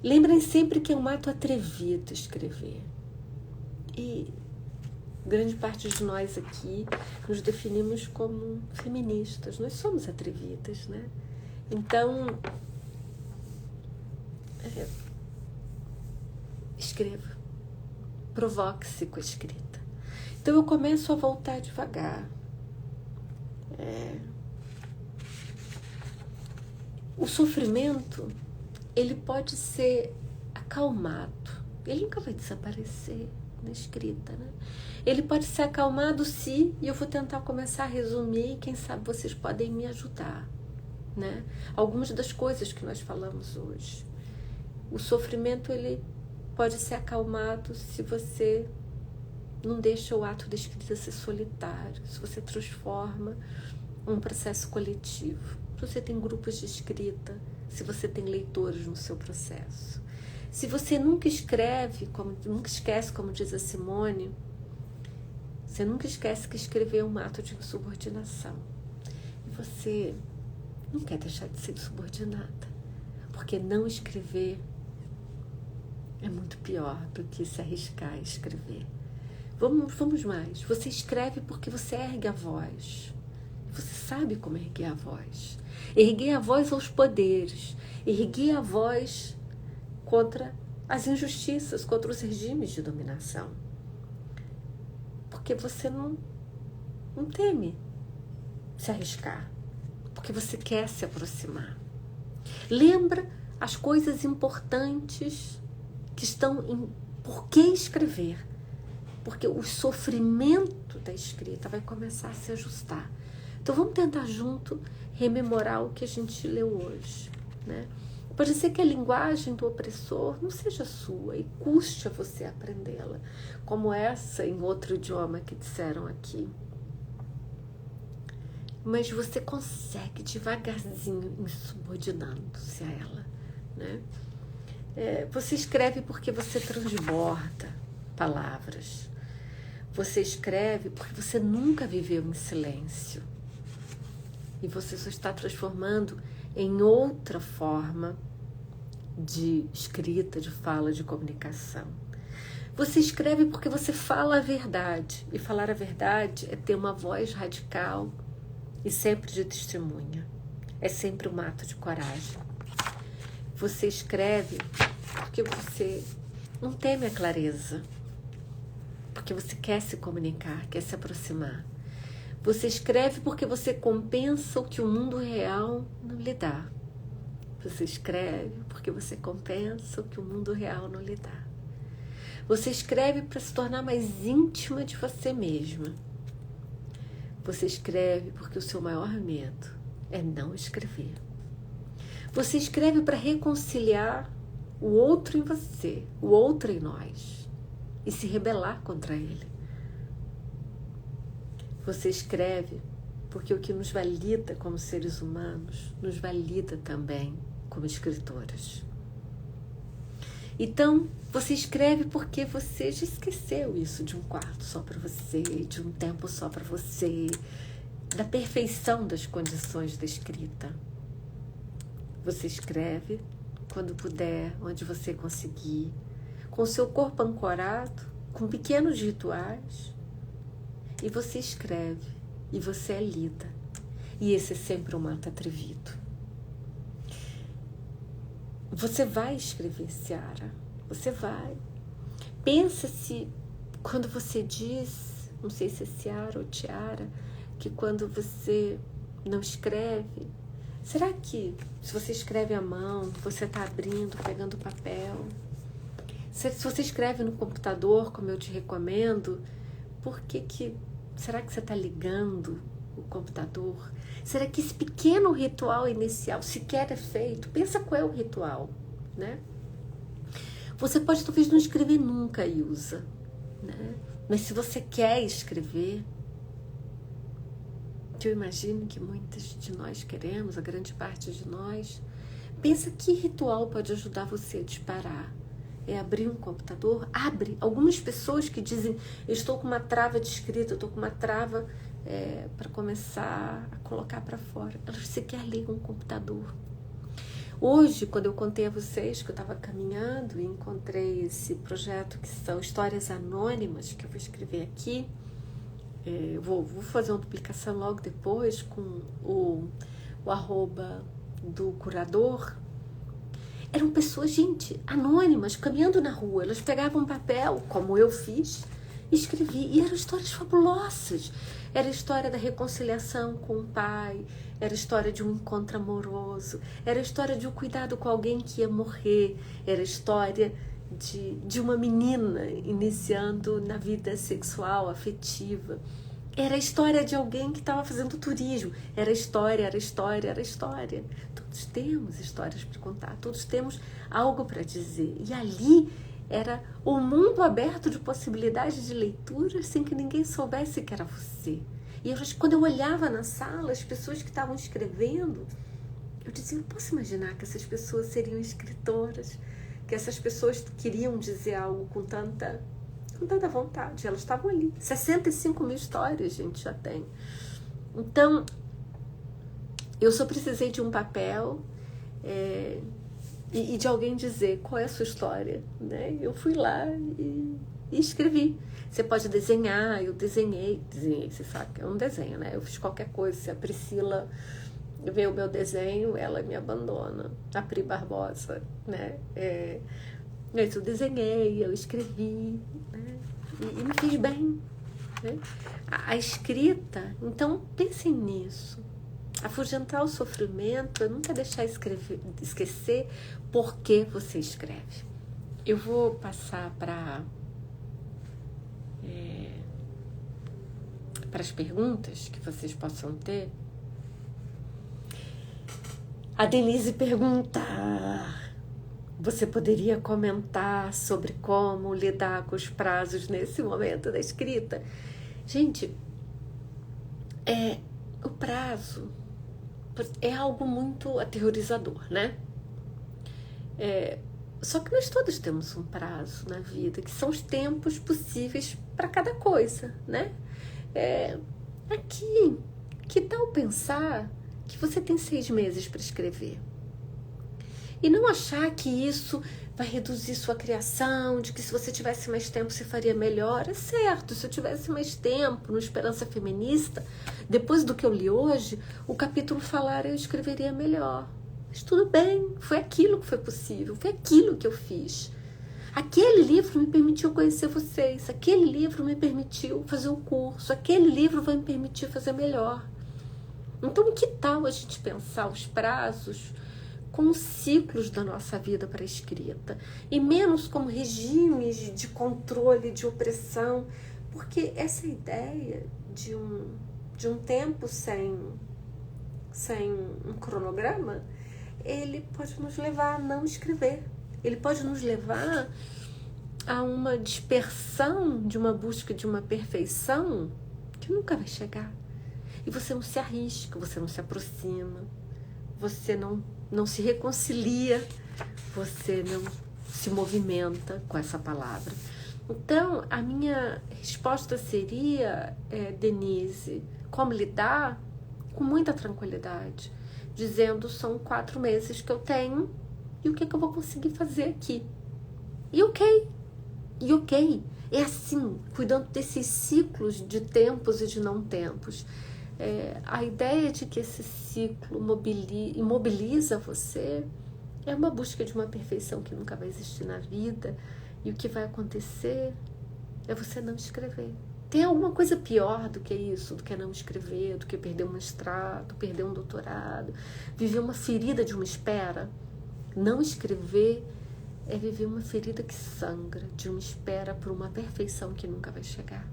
[SPEAKER 1] Lembrem sempre que é um ato atrevido escrever. E grande parte de nós aqui nos definimos como feministas. Nós somos atrevidas, né? Então, escreva. Provoque-se com a escrita. Então, eu começo a voltar devagar. O sofrimento, ele pode ser acalmado. Ele nunca vai desaparecer. na escrita, né? Ele pode ser acalmado se, e eu vou tentar começar a resumir, e quem sabe vocês podem me ajudar, né? Algumas das coisas que nós falamos hoje. O sofrimento, ele pode ser acalmado se você não deixa o ato da escrita ser solitário, se você transforma um processo coletivo, se você tem grupos de escrita, se você tem leitores no seu processo. Se você nunca escreve, nunca esquece, como diz a Simone, você nunca esquece que escrever é um ato de insubordinação. E você não quer deixar de ser insubordinada, porque não escrever é muito pior do que se arriscar a escrever. Vamos mais. Você escreve porque você ergue a voz. Você sabe como erguer a voz. Erguer a voz aos poderes. Erguer a voz contra as injustiças, contra os regimes de dominação. Porque você não teme se arriscar. Porque você quer se aproximar. Lembra as coisas importantes que estão em por que escrever. Porque o sofrimento da escrita vai começar a se ajustar. Então vamos tentar junto rememorar o que a gente leu hoje, né? Pode ser que a linguagem do opressor não seja sua e custe a você aprendê-la, como essa em outro idioma que disseram aqui. Mas você consegue devagarzinho insubordinando-se a ela, né? Você escreve porque você transborda palavras. Você escreve porque você nunca viveu em silêncio. E você só está transformando em outra forma de escrita, de fala, de comunicação. Você escreve porque você fala a verdade. E falar a verdade é ter uma voz radical e sempre de testemunha. É sempre um ato de coragem. Você escreve porque você não teme a clareza. Porque você quer se comunicar, quer se aproximar. Você escreve porque você compensa o que o mundo real não lhe dá. Você escreve porque você compensa o que o mundo real não lhe dá. Você escreve para se tornar mais íntima de você mesma. Você escreve porque o seu maior medo é não escrever. Você escreve para reconciliar o outro em você, o outro em nós, e se rebelar contra ele. Você escreve porque o que nos valida como seres humanos nos valida também como escritoras. Então, você escreve porque você já esqueceu isso de um quarto só para você, de um tempo só para você, da perfeição das condições da escrita. Você escreve quando puder, onde você conseguir, com o seu corpo ancorado, com pequenos rituais, e você escreve, e você é lida. E esse é sempre um ato atrevido. Você vai escrever, Ciara. Você vai. Pensa se, quando você diz, não sei se é Ciara ou Tiara, que quando você não escreve, será que se você escreve à mão, você está abrindo, pegando papel? Se você escreve no computador, como eu te recomendo, será que você está ligando o computador? Será que esse pequeno ritual inicial sequer é feito? Pensa qual é o ritual, né? Você pode talvez não escrever nunca, Ilza, né? Mas se você quer escrever, que eu imagino que muitas de nós queremos, a grande parte de nós, pensa que ritual pode ajudar você a disparar. É abrir um computador? Abre. Algumas pessoas que dizem, eu estou com uma trava de escrita, eu estou com uma trava para começar a colocar para fora. Elas sequer ligam um computador. Hoje, quando eu contei a vocês que eu estava caminhando e encontrei esse projeto que são Histórias Anônimas, que eu vou escrever aqui, vou fazer uma publicação logo depois com o arroba do curador. Eram pessoas, gente, anônimas, caminhando na rua. Elas pegavam um papel, como eu fiz, e escrevi. E eram histórias fabulosas. Era a história da reconciliação com o pai, era a história de um encontro amoroso, era a história de um cuidado com alguém que ia morrer, era a história de uma menina iniciando na vida sexual, afetiva. Era a história de alguém que estava fazendo turismo. Era história, era história, era história. Todos temos histórias para contar, todos temos algo para dizer. E ali era o mundo aberto de possibilidades de leitura sem que ninguém soubesse que era você. E quando eu olhava na sala, as pessoas que estavam escrevendo, eu dizia, eu posso imaginar que essas pessoas seriam escritoras, que essas pessoas queriam dizer algo com tanta vontade. Elas estavam ali. 65 mil histórias, gente, já tem. Então, eu só precisei de um papel e de alguém dizer qual é a sua história, né? Eu fui lá e escrevi. Você pode desenhar, eu desenhei, você sabe que é um desenho, né? Eu fiz qualquer coisa. Se a Priscila vê o meu desenho, ela me abandona. A Pri Barbosa, né? Eu desenhei, eu escrevi, né? E me fiz bem, né? A escrita, então pensem nisso. Afugentar o sofrimento é nunca deixar esquecer por que você escreve. Eu vou passar para as perguntas que vocês possam ter. A Denise pergunta: você poderia comentar sobre como lidar com os prazos nesse momento da escrita? Gente, o prazo é algo muito aterrorizador, né? Só que nós todos temos um prazo na vida, que são os tempos possíveis para cada coisa, né? Aqui, que tal pensar que você tem 6 meses para escrever? E não achar que isso vai reduzir sua criação, de que se você tivesse mais tempo você faria melhor. É certo, se eu tivesse mais tempo no Esperança Feminista, depois do que eu li hoje, o capítulo falar eu escreveria melhor. Mas tudo bem, foi aquilo que foi possível, foi aquilo que eu fiz. Aquele livro me permitiu conhecer vocês, aquele livro me permitiu fazer o curso, aquele livro vai me permitir fazer melhor. Então, que tal a gente pensar os prazos como ciclos da nossa vida para a escrita e menos como regimes de controle, de opressão, porque essa ideia de um tempo sem um cronograma, ele pode nos levar a não escrever, ele pode nos levar a uma dispersão de uma busca de uma perfeição que nunca vai chegar. E você não se arrisca, você não se aproxima, você não se reconcilia, você não se movimenta com essa palavra. Então, a minha resposta seria, Denise, como lidar? Com muita tranquilidade, dizendo, são 4 meses que eu tenho e o que eu vou conseguir fazer aqui. E ok, é assim, cuidando desses ciclos de tempos e de não tempos. A ideia de que esse ciclo imobiliza você é uma busca de uma perfeição que nunca vai existir na vida, e o que vai acontecer é você não escrever. Tem alguma coisa pior do que isso, do que não escrever, do que perder um mestrado, perder um doutorado, viver uma ferida de uma espera? Não escrever é viver uma ferida que sangra, de uma espera por uma perfeição que nunca vai chegar.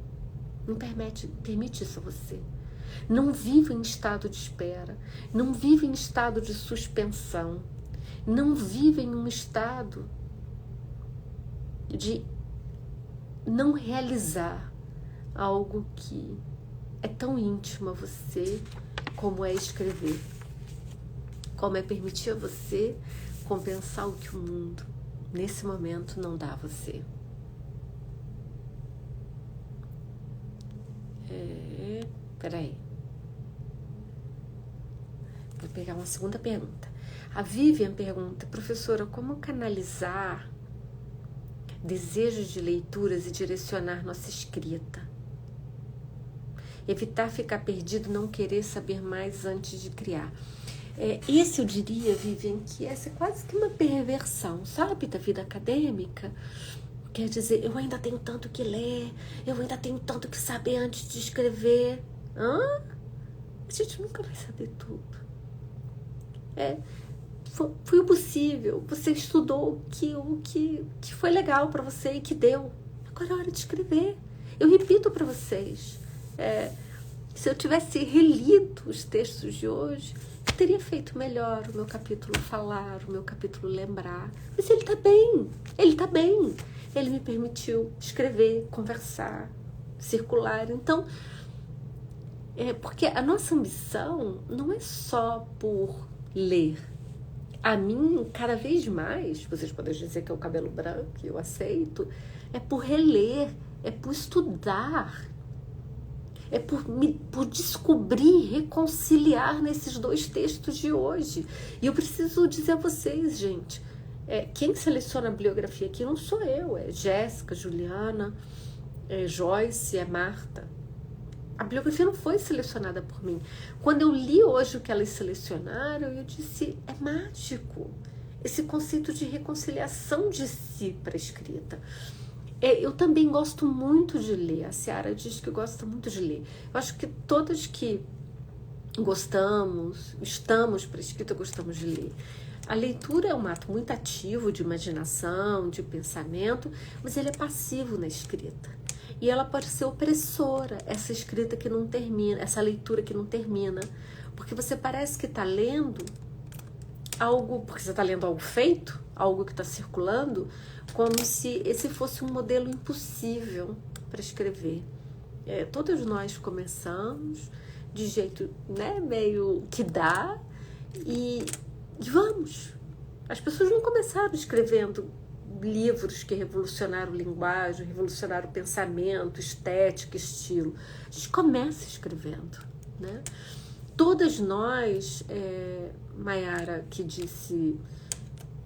[SPEAKER 1] Não permite isso a você. Não viva em estado de espera, não viva em estado de suspensão, não viva em um estado de não realizar algo que é tão íntimo a você como é escrever, como é permitir a você compensar o que o mundo nesse momento não dá a você. Peraí. Vou pegar uma segunda pergunta. A Vivian pergunta: professora, como canalizar desejos de leituras e direcionar nossa escrita? Evitar ficar perdido, não querer saber mais antes de criar. Esse eu diria, Vivian, que essa é quase que uma perversão, sabe, da vida acadêmica. Quer dizer, eu ainda tenho tanto que ler, eu ainda tenho tanto que saber antes de escrever. A gente nunca vai saber tudo. foi o possível, você estudou o que foi legal para você e que deu. Agora é hora de escrever. Eu repito para vocês, se eu tivesse relido os textos de hoje, eu teria feito melhor o meu capítulo falar, o meu capítulo lembrar. Mas ele está bem, ele está bem. Ele me permitiu escrever, conversar, circular. Então, porque a nossa ambição não é só por ler. A mim, cada vez mais, vocês podem dizer que é o cabelo branco, eu aceito, é por reler, é por estudar, é por descobrir, reconciliar nesses dois textos de hoje. E eu preciso dizer a vocês, gente, quem seleciona a bibliografia aqui não sou eu, é Jéssica, Juliana, Joyce, é Marta. A bibliografia não foi selecionada por mim. Quando eu li hoje o que elas selecionaram, eu disse, é mágico. Esse conceito de reconciliação de si para a escrita. Eu também gosto muito de ler. A Ciara diz que gosta muito de ler. Eu acho que todas que estamos para a escrita, gostamos de ler. A leitura é um ato muito ativo de imaginação, de pensamento, mas ele é passivo na escrita. E ela pode ser opressora, essa escrita que não termina, essa leitura que não termina. Porque você parece que está lendo algo, porque você está lendo algo feito, algo que está circulando, como se esse fosse um modelo impossível para escrever. Todos nós começamos de jeito, meio que dá, e vamos. As pessoas não começaram escrevendo livros que revolucionaram linguagem, revolucionaram pensamento, estética, estilo. A gente começa escrevendo, né? Todas nós, Maiara, que disse,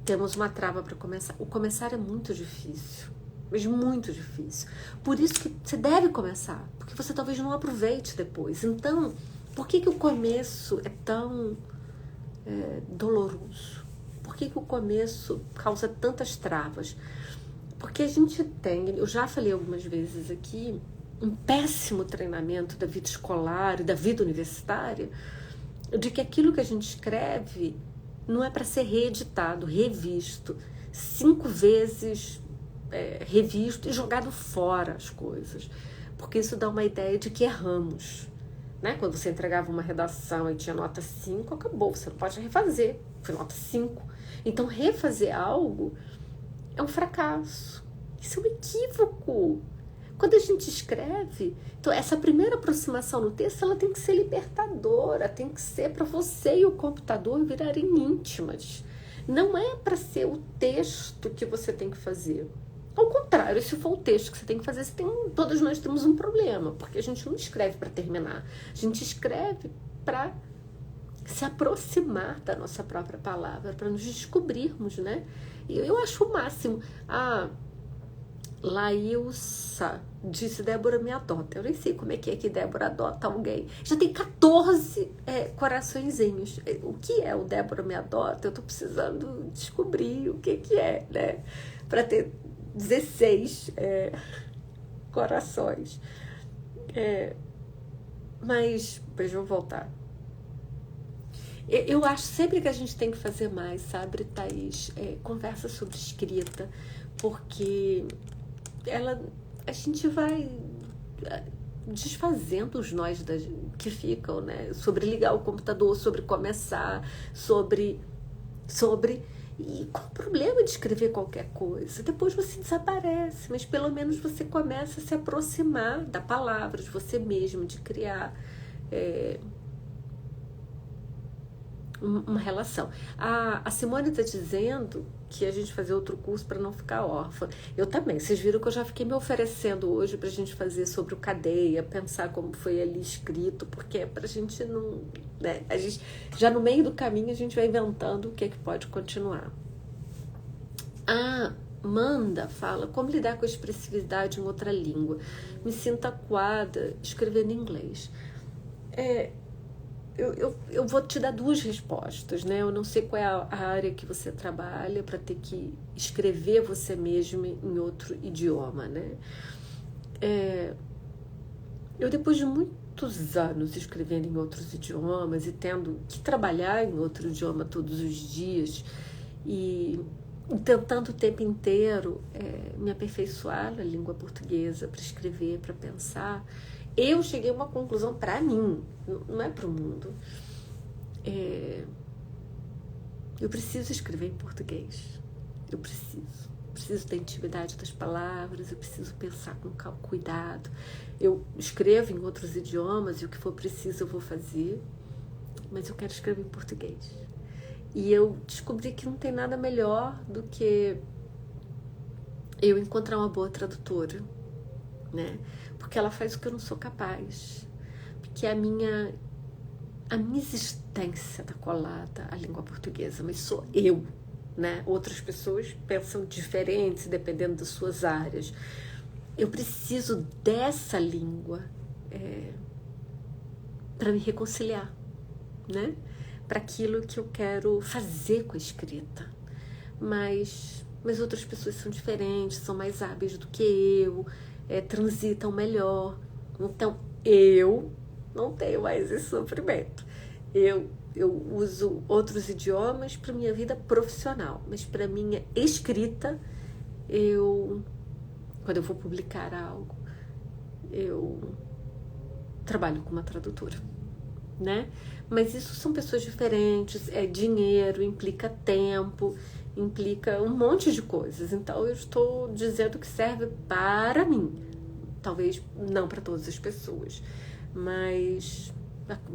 [SPEAKER 1] temos uma trava para começar. O começar é muito difícil, mas muito difícil. Por isso que você deve começar, porque você talvez não aproveite depois. Então, por que o começo é tão doloroso? Por que o começo causa tantas travas? Porque a gente tem, eu já falei algumas vezes aqui, um péssimo treinamento da vida escolar e da vida universitária, de que aquilo que a gente escreve não é para ser reeditado, revisto, 5 vezes revisto e jogado fora as coisas. Porque isso dá uma ideia de que erramos. Né? Quando você entregava uma redação e tinha nota 5, acabou, você não pode refazer, foi nota 5. Então, refazer algo é um fracasso. Isso é um equívoco. Quando a gente escreve, então essa primeira aproximação no texto, ela tem que ser libertadora, tem que ser para você e o computador virarem íntimas. Não é para ser o texto que você tem que fazer. Ao contrário, se for o texto que você tem que fazer, todos nós temos um problema, porque a gente não escreve para terminar. A gente escreve para se aproximar da nossa própria palavra, para nos descobrirmos, né? E eu acho o máximo. Laílsa disse, Débora me adota. Eu nem sei como é que Débora adota alguém. Já tem 14 coraçõezinhos. O que é o Débora me adota? Eu tô precisando descobrir o que é, né? Para ter 16 corações. Mas, deixa eu voltar. Eu acho sempre que a gente tem que fazer mais, sabe, Thaís? Conversa sobre escrita, porque a gente vai desfazendo os nós que ficam, né? Sobre ligar o computador, sobre começar, sobre... E qual o problema de escrever qualquer coisa? Depois você desaparece, mas pelo menos você começa a se aproximar da palavra, de você mesmo, de criar uma relação. A Simone está dizendo que a gente fazer outro curso para não ficar órfã. Eu também. Vocês viram que eu já fiquei me oferecendo hoje para a gente fazer sobre o Cadeia, pensar como foi ali escrito, porque é para a gente não... Né? A gente, já no meio do caminho a gente vai inventando o que é que pode continuar. A Amanda fala, como lidar com a expressividade em outra língua? Me sinto acuada escrevendo em inglês. Eu vou te dar 2 respostas, né? Eu não sei qual é a área que você trabalha para ter que escrever você mesmo em outro idioma, né? Eu, depois de muito tantos anos escrevendo em outros idiomas e tendo que trabalhar em outro idioma todos os dias e tentando o tempo inteiro me aperfeiçoar na língua portuguesa para escrever, para pensar, eu cheguei a uma conclusão para mim, não é para o mundo. Eu preciso escrever em português. Eu preciso da intimidade das palavras, eu preciso pensar com cuidado. Eu escrevo em outros idiomas e o que for preciso eu vou fazer, mas eu quero escrever em português. E eu descobri que não tem nada melhor do que eu encontrar uma boa tradutora, né? Porque ela faz o que eu não sou capaz. Porque a minha existência está colada à língua portuguesa, mas sou eu, né? Outras pessoas pensam diferentes, dependendo das suas áreas. Eu preciso dessa língua para me reconciliar, né? Para aquilo que eu quero fazer com a escrita. Mas outras pessoas são diferentes, são mais hábeis do que eu, transitam melhor. Então, eu não tenho mais esse sofrimento. Eu uso outros idiomas para minha vida profissional, mas para minha escrita, quando eu vou publicar algo, eu trabalho com uma tradutora, né? Mas isso são pessoas diferentes, dinheiro, implica tempo, implica um monte de coisas. Então eu estou dizendo que serve para mim, talvez não para todas as pessoas, mas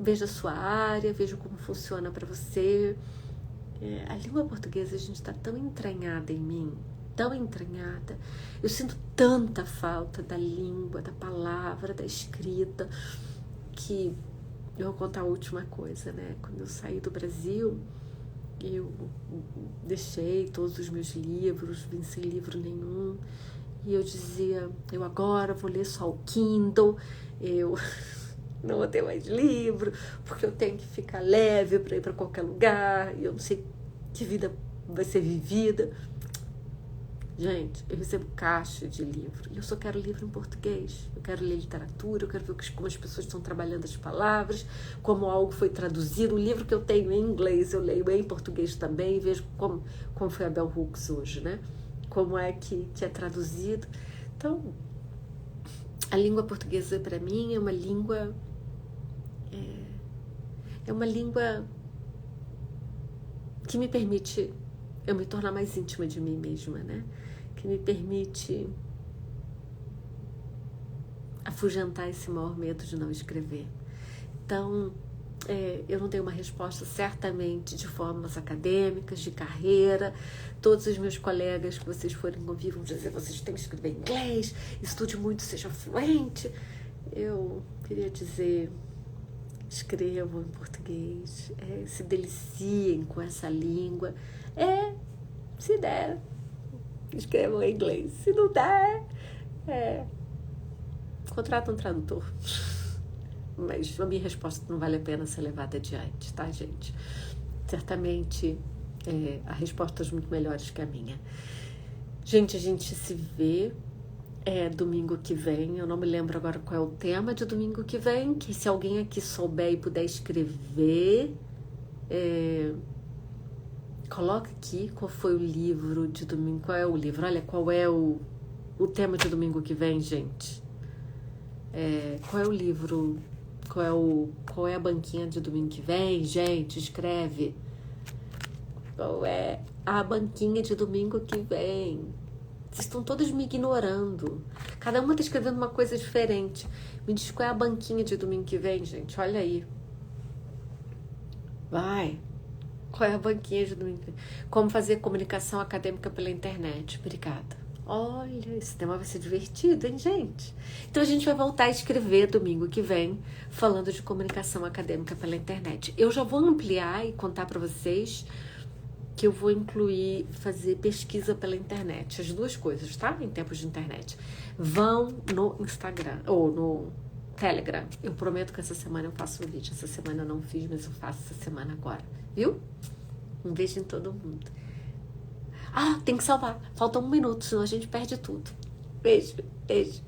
[SPEAKER 1] veja a sua área, veja como funciona para você. A língua portuguesa, a gente está tão entranhada em mim, tão entranhada. Eu sinto tanta falta da língua, da palavra, da escrita, que eu vou contar a última coisa, né? Quando eu saí do Brasil, eu deixei todos os meus livros, vim sem livro nenhum, e eu dizia, eu agora vou ler só o Kindle, eu não vou ter mais livro, porque eu tenho que ficar leve para ir para qualquer lugar, e eu não sei que vida vai ser vivida. Gente, eu recebo caixa de livro, e eu só quero livro em português. Eu quero ler literatura, eu quero ver como as pessoas estão trabalhando as palavras, como algo foi traduzido. O livro que eu tenho em inglês, eu leio em português também, e vejo como foi a Bell Hooks hoje, né? Como é que é traduzido. Então, a língua portuguesa, para mim, é uma língua que me permite eu me tornar mais íntima de mim mesma, né? Que me permite afugentar esse maior medo de não escrever. Então, eu não tenho uma resposta certamente de formas acadêmicas, de carreira. Todos os meus colegas que vocês forem ouvir vão dizer, vocês têm que escrever em inglês, estude muito, seja fluente. Eu queria dizer, escrevam em português, se deliciem com essa língua. Se der, escrevam em inglês. Se não der, contrata um tradutor. Mas a minha resposta não vale a pena ser levada adiante, tá, gente? Certamente há respostas muito melhores que a minha. Gente, a gente se vê domingo que vem. Eu não me lembro agora qual é o tema de domingo que vem, que se alguém aqui souber e puder escrever, coloca aqui qual foi o livro de domingo, qual é o livro, olha, qual é o tema de domingo que vem, gente. Qual é o livro, qual é a banquinha de domingo que vem, gente, escreve. Qual é a banquinha de domingo que vem? Vocês estão todos me ignorando. Cada uma está escrevendo uma coisa diferente. Me diz qual é a banquinha de domingo que vem, gente, olha aí. Vai. Qual é a banquinha de domingo que vem? Como fazer comunicação acadêmica pela internet. Obrigada. Olha, esse tema vai ser divertido, hein, gente? Então a gente vai voltar a escrever domingo que vem, falando de comunicação acadêmica pela internet. Eu já vou ampliar e contar para vocês que eu vou incluir fazer pesquisa pela internet. As duas coisas, tá? Em tempos de internet. Vão no Instagram ou no Telegram. Eu prometo que essa semana eu faço um vídeo. Essa semana eu não fiz, mas eu faço essa semana agora. Viu? Um beijo em todo mundo. Tem que salvar. Falta 1 minuto, senão a gente perde tudo. Beijo, beijo.